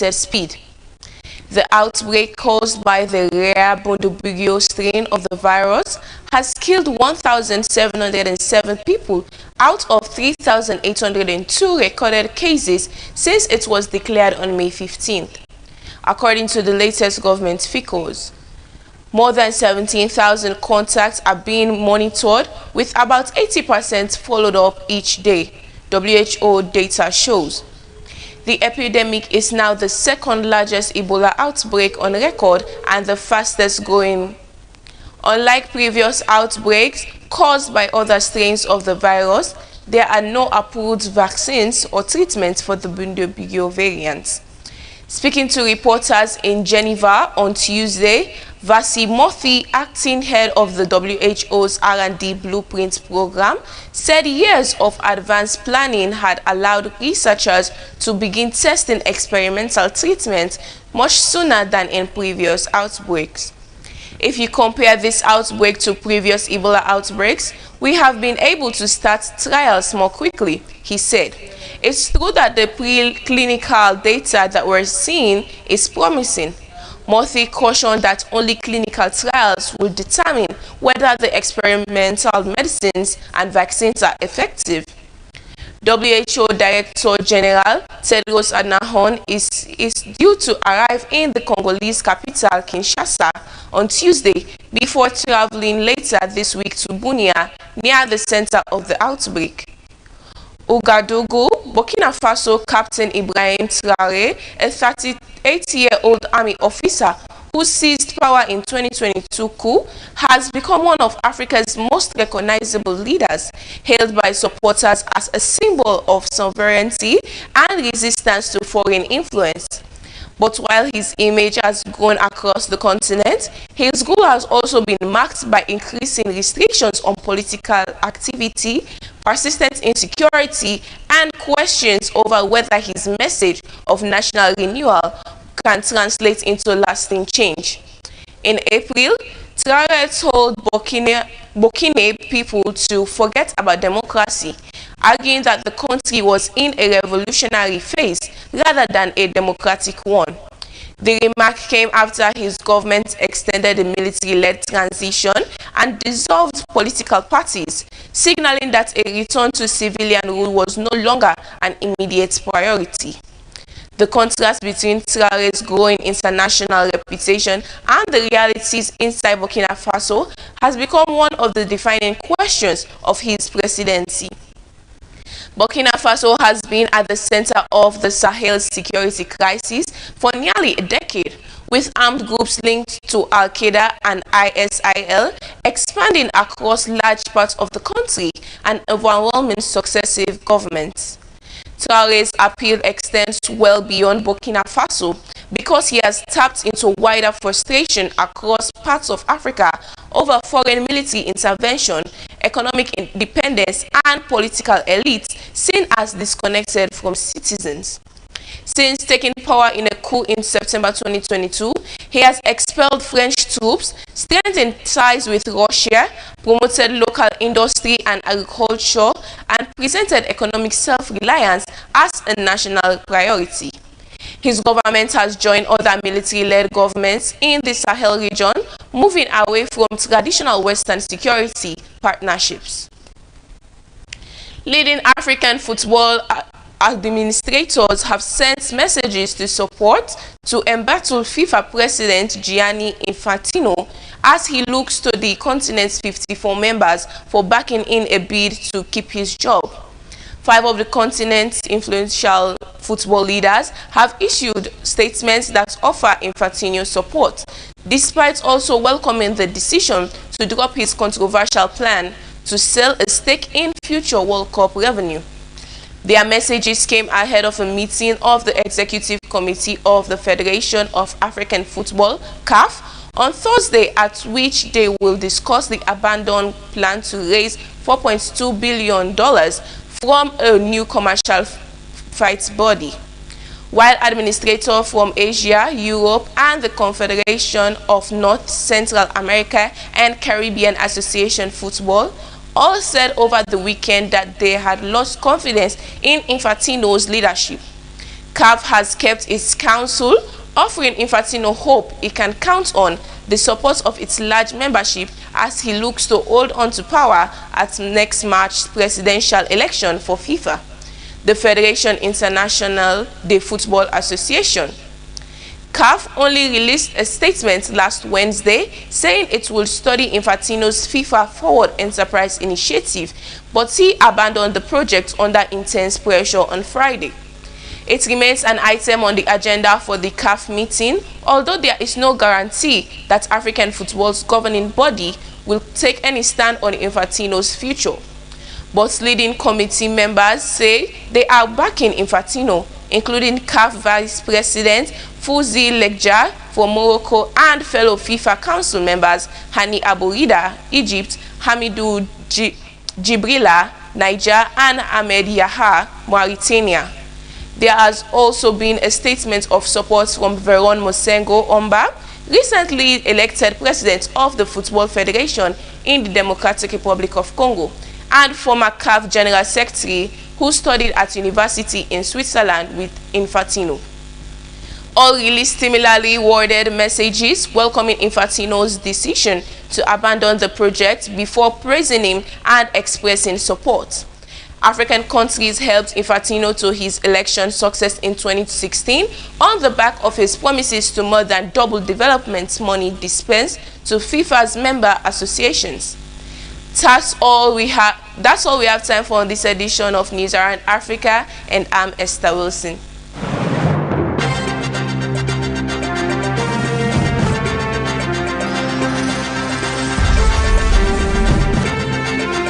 limited speed. The outbreak caused by the rare Bundibugyo strain of the virus has killed 1,707 people out of 3,802 recorded cases since it was declared on May 15th, according to the latest government figures. More than 17,000 contacts are being monitored, with about 80% followed up each day, WHO data shows. The epidemic is now the second largest Ebola outbreak on record and the fastest growing. Unlike previous outbreaks caused by other strains of the virus, there are no approved vaccines or treatments for the Bundibugyo variant. Speaking to reporters in Geneva on Tuesday, Vasi Mothi, acting head of the WHO's R&D Blueprint program, said years of advanced planning had allowed researchers to begin testing experimental treatments much sooner than in previous outbreaks. If you compare this outbreak to previous Ebola outbreaks, we have been able to start trials more quickly, he said. It's true that the preclinical data that we're seeing is promising. Mothi cautioned that only clinical trials will determine whether the experimental medicines and vaccines are effective. WHO Director General Tedros Adhanom is due to arrive in the Congolese capital, Kinshasa, on Tuesday before traveling later this week to Bunia, near the center of the outbreak. Ouagadougou, Burkina Faso Captain Ibrahim Traoré, a 38-year-old army officer who seized power in 2022 coup, has become one of Africa's most recognizable leaders, hailed by supporters as a symbol of sovereignty and resistance to foreign influence. But while his image has grown across the continent, his rule has also been marked by increasing restrictions on political activity, persistent insecurity, and questions over whether his message of national renewal can translate into lasting change. In April, Traoré told Burkina people to forget about democracy, arguing that the country was in a revolutionary phase rather than a democratic one. The remark came after his government extended the military-led transition and dissolved political parties, signaling that a return to civilian rule was no longer an immediate priority. The contrast between Traoré's growing international reputation and the realities inside Burkina Faso has become one of the defining questions of his presidency. Burkina Faso has been at the center of the Sahel security crisis for nearly a decade, with armed groups linked to Al-Qaeda and ISIL expanding across large parts of the country and overwhelming successive governments. Traoré's appeal extends well beyond Burkina Faso because he has tapped into wider frustration across parts of Africa over foreign military intervention, economic independence, and political elites seen as disconnected from citizens. Since taking power in a coup in September 2022, he has expelled French troops, strengthened ties with Russia, promoted local industry and agriculture, and presented economic self-reliance as a national priority. His government has joined other military-led governments in the Sahel region, moving away from traditional Western security partnerships. Leading African football administrators have sent messages to support to embattle FIFA President Gianni Infantino as he looks to the continent's 54 members for backing in a bid to keep his job. 5 of the continent's influential football leaders have issued statements that offer Infantino support, despite also welcoming the decision to drop his controversial plan to sell a stake in future World Cup revenue. Their messages came ahead of a meeting of the Executive Committee of the Federation of African Football, CAF, on Thursday, at which they will discuss the abandoned plan to raise $4.2 billion from a new commercial rights body. While administrators from Asia, Europe, and the Confederation of North Central America and Caribbean Association Football all said over the weekend that they had lost confidence in Infantino's leadership. CAF has kept its counsel, offering Infantino hope he can count on the support of its large membership as he looks to hold on to power at next March's presidential election for FIFA. The Federation Internationale de Football Association, CAF, only released a statement last Wednesday saying it will study Infantino's FIFA Forward Enterprise initiative, but he abandoned the project under intense pressure on Friday. It remains an item on the agenda for the CAF meeting, although there is no guarantee that African football's governing body will take any stand on Infantino's future. But leading committee members say they are backing Infantino, including CAF Vice President Fouzi Lekjar for Morocco and fellow FIFA Council members Hani Abu-Rida, Egypt, Hamidou Djibrila, Niger, and Ahmed Yahya, Mauritania. There has also been a statement of support from Veron Mosengo Omba, recently elected president of the Football Federation in the Democratic Republic of Congo, and former CAF General Secretary who studied at university in Switzerland with Infantino. All released similarly worded messages welcoming Infantino's decision to abandon the project before praising him and expressing support. African countries helped Infantino to his election success in 2016 on the back of his promises to more than double development money dispensed to FIFA's member associations. That's all we have time for on this edition of News Around Africa, and I'm Esther Wilson.